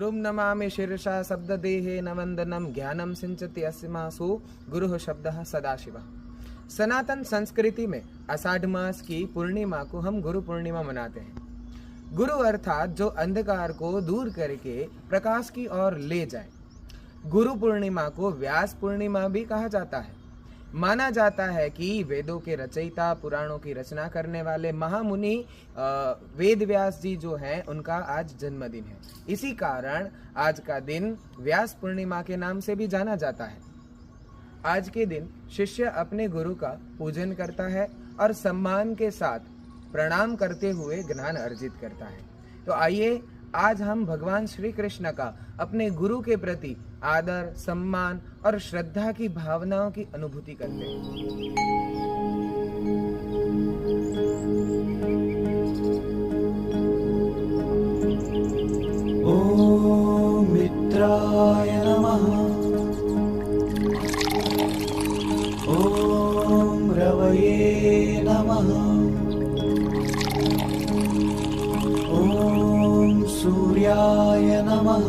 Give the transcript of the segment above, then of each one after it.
गुरुं नमामि शीर्षा शब्ददेहे न वंदनम ज्ञानम सिंचति अस्मासु गुरुः शब्दः सदाशिवः। सनातन संस्कृति में आषाढ़ मास की पूर्णिमा को हम गुरु पूर्णिमा मनाते हैं। गुरु अर्थात जो अंधकार को दूर करके प्रकाश की ओर ले जाए। गुरु पूर्णिमा को व्यास पूर्णिमा भी कहा जाता है। माना जाता है कि वेदों के रचयिता, पुराणों की रचना करने वाले महामुनि वेद व्यास जी जो हैं उनका आज जन्मदिन है। इसी कारण आज का दिन व्यास पूर्णिमा के नाम से भी जाना जाता है। आज के दिन शिष्य अपने गुरु का पूजन करता है और सम्मान के साथ प्रणाम करते हुए ज्ञान अर्जित करता है। तो आइए आज हम भगवान श्री कृष्ण का अपने गुरु के प्रति आदर, सम्मान और श्रद्धा की भावनाओं की अनुभूति करते हैं। ओम मित्राय नमः। ओम रवये नमः। ओम सूर्याय नमः।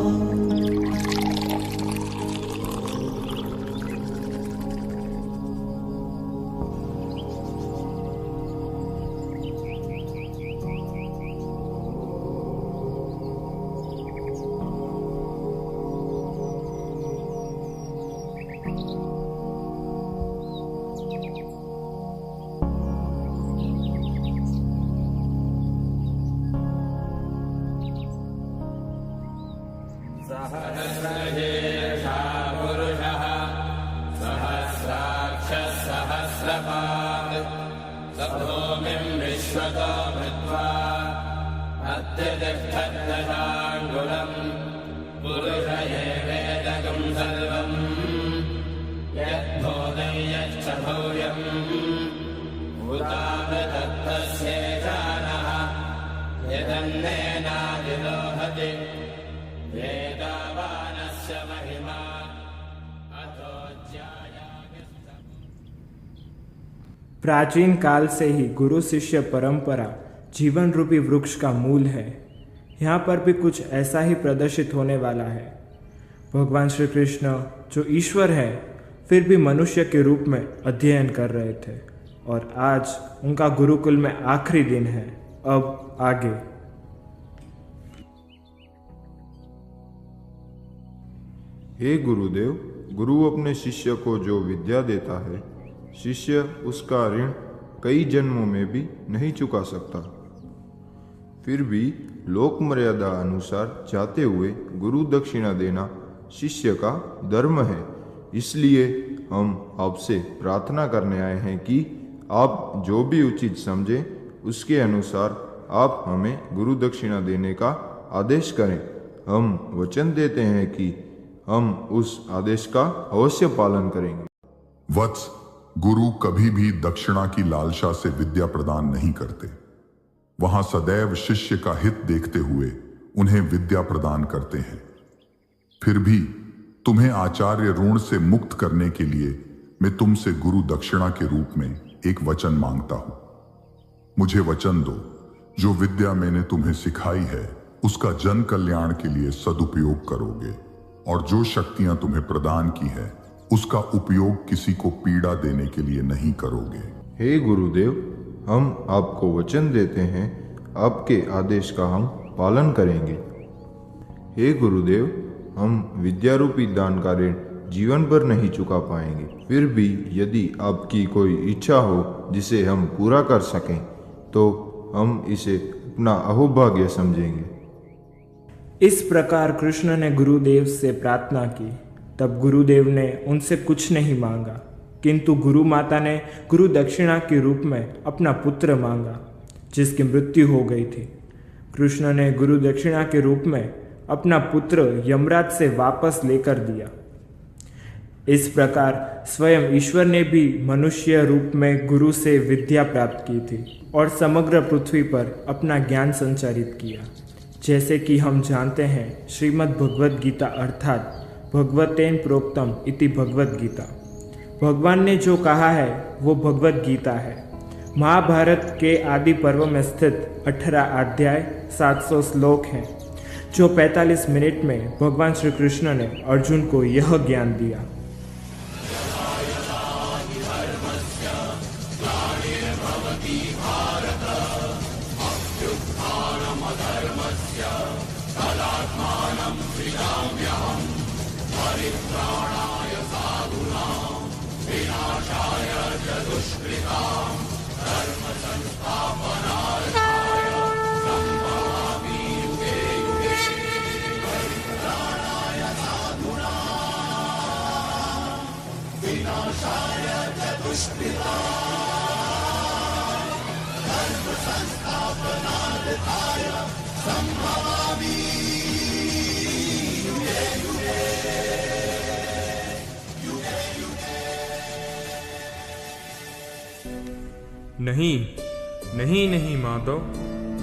सहस्रशीर्षा पुरुषः सहस्राक्षः सहस्रपात् सभूमिं विश्वतो भृत्वा अत्यतिष्ठद्दशाङ्गुलम् पुरुष एवेदकं सर्वम् यद्भूतं यच्च भूयम् भूतामृतत्तस्येषानः यदन्नेनादिलोहति वेदावानस्य महिमा अथो ज्यायामि। प्राचीन काल से ही गुरु शिष्य परंपरा जीवन रूपी वृक्ष का मूल है। यहाँ पर भी कुछ ऐसा ही प्रदर्शित होने वाला है। भगवान श्री कृष्ण जो ईश्वर है फिर भी मनुष्य के रूप में अध्ययन कर रहे थे और आज उनका गुरुकुल में आखिरी दिन है। अब आगे हे गुरुदेव, गुरु अपने शिष्य को जो विद्या देता है, शिष्य उसका ऋण कई जन्मों में भी नहीं चुका सकता। फिर भी लोक मर्यादा अनुसार चाहते हुए गुरु दक्षिणा देना शिष्य का धर्म है। इसलिए हम आपसे प्रार्थना करने आए हैं कि आप जो भी उचित समझें उसके अनुसार आप हमें गुरु दक्षिणा देने का आदेश करें। हम वचन देते हैं कि हम उस आदेश का अवश्य पालन करेंगे। वत्स, गुरु कभी भी दक्षिणा की लालसा से विद्या प्रदान नहीं करते। वहां सदैव शिष्य का हित देखते हुए उन्हें विद्या प्रदान करते हैं। फिर भी तुम्हें आचार्य ऋण से मुक्त करने के लिए मैं तुमसे गुरु दक्षिणा के रूप में एक वचन मांगता हूं। मुझे वचन दो, जो विद्या मैंने तुम्हें सिखाई है उसका जन कल्याण के लिए सदुपयोग करोगे और जो शक्तियां तुम्हें प्रदान की है उसका उपयोग किसी को पीड़ा देने के लिए नहीं करोगे। हे गुरुदेव, हम आपको वचन देते हैं, आपके आदेश का हम पालन करेंगे। हे गुरुदेव, हम विद्यारूपी दान का ऋण जीवन भर नहीं चुका पाएंगे। फिर भी यदि आपकी कोई इच्छा हो जिसे हम पूरा कर सकें तो हम इसे अपना अहोभाग्य समझेंगे। इस प्रकार कृष्ण ने गुरुदेव से प्रार्थना की। तब गुरुदेव ने उनसे कुछ नहीं मांगा, किंतु गुरु माता ने गुरु दक्षिणा के रूप में अपना पुत्र मांगा जिसकी मृत्यु हो गई थी। कृष्ण ने गुरु दक्षिणा के रूप में अपना पुत्र यमराज से वापस लेकर दिया। इस प्रकार स्वयं ईश्वर ने भी मनुष्य रूप में गुरु से विद्या प्राप्त की थी और समग्र पृथ्वी पर अपना ज्ञान संचारित किया। जैसे कि हम जानते हैं, श्रीमद् भगवद गीता अर्थात भगवतेन प्रोक्तम इति भगवद गीता, भगवान ने जो कहा है वो भगवद गीता है। महाभारत के आदि पर्व में स्थित 18 अध्याय 700 श्लोक हैं जो 45 मिनट में भगवान श्री कृष्ण ने अर्जुन को यह ज्ञान दिया। नहीं नहीं नहीं माधव,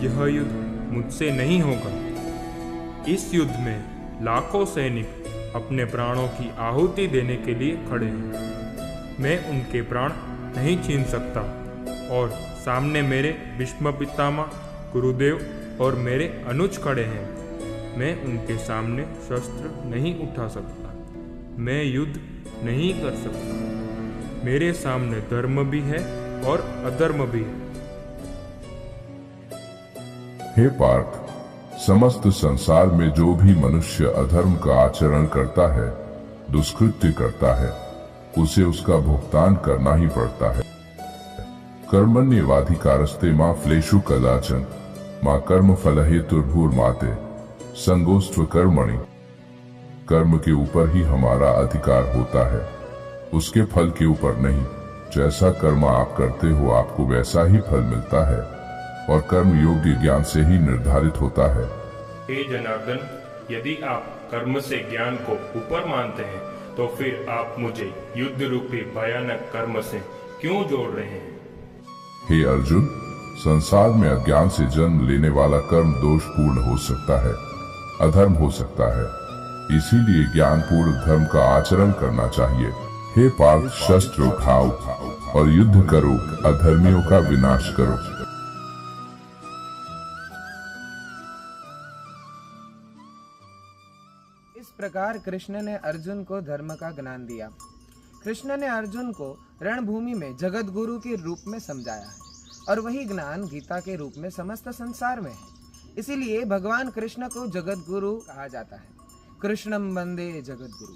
यह युद्ध मुझसे नहीं होगा। इस युद्ध में लाखों सैनिक अपने प्राणों की आहुति देने के लिए खड़े हैं। मैं उनके प्राण नहीं छीन सकता और सामने मेरे भीष्म पितामह, गुरुदेव और मेरे अनुज खड़े हैं। मैं उनके सामने शस्त्र नहीं उठा सकता। मैं युद्ध नहीं कर सकता। मेरे सामने धर्म भी है और अधर्म भी है। हे पार्थ, समस्त संसार में जो भी मनुष्य अधर्म का आचरण करता है, दुष्कृत्य करता है, उसे उसका भुगतान करना ही पड़ता है। कर्मण्येवाधिकारस्ते मा फलेषु कदाचन मा कर्म फल हेतुर्भुर्माते संगोस्त्व कर्मणि। कर्म के ऊपर ही हमारा अधिकार होता है, उसके फल के ऊपर नहीं। जैसा कर्म आप करते हो आपको वैसा ही फल मिलता है और कर्म योग्य ज्ञान से ही निर्धारित होता है। हे जनार्दन, यदि आप कर्म से ज्ञान को ऊपर मानते हैं तो फिर आप मुझे युद्ध रूपी भयानक कर्म से क्यों जोड़ रहे हैं? हे अर्जुन, संसार में अज्ञान से जन्म लेने वाला कर्म दोषपूर्ण हो सकता है, अधर्म हो सकता है। इसीलिए ज्ञान पूर्ण धर्म का आचरण करना चाहिए। हे पार्थ, शस्त्र उठाओ और युद्ध करो, अधर्मियों का विनाश करो। इस प्रकार कृष्ण ने अर्जुन को धर्म का ज्ञान दिया। कृष्ण ने अर्जुन को रणभूमि में जगत गुरु के रूप में समझाया है और वही ज्ञान गीता के रूप में समस्त संसार में है। इसीलिए भगवान कृष्ण को जगत गुरु कहा जाता है। कृष्णम वंदे जगत गुरु।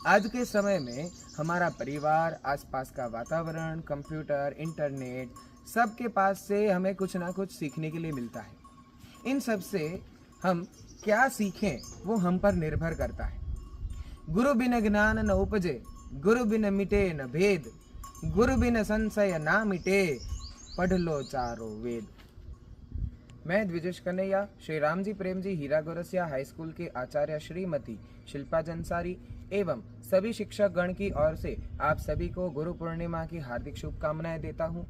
आज के समय में हमारा परिवार, आसपास का वातावरण, कंप्यूटर, इंटरनेट, सबके पास से हमें कुछ ना कुछ सीखने के लिए मिलता है। इन सब से हम क्या सीखें वो हम पर निर्भर करता है। गुरु बिन ज्ञान न उपजे, गुरु बिन मिटे न भेद, गुरु बिन संशय ना मिटे, पढ़ लो चारों वेद। मैं द्विजेश कन्हैया श्री रामजी प्रेमजी हीरा गोरसिया हाई स्कूल के आचार्य श्रीमती शिल्पा जंसारी एवं सभी शिक्षक गण की ओर से आप सभी को गुरु पूर्णिमा की हार्दिक शुभकामनाएं देता हूं।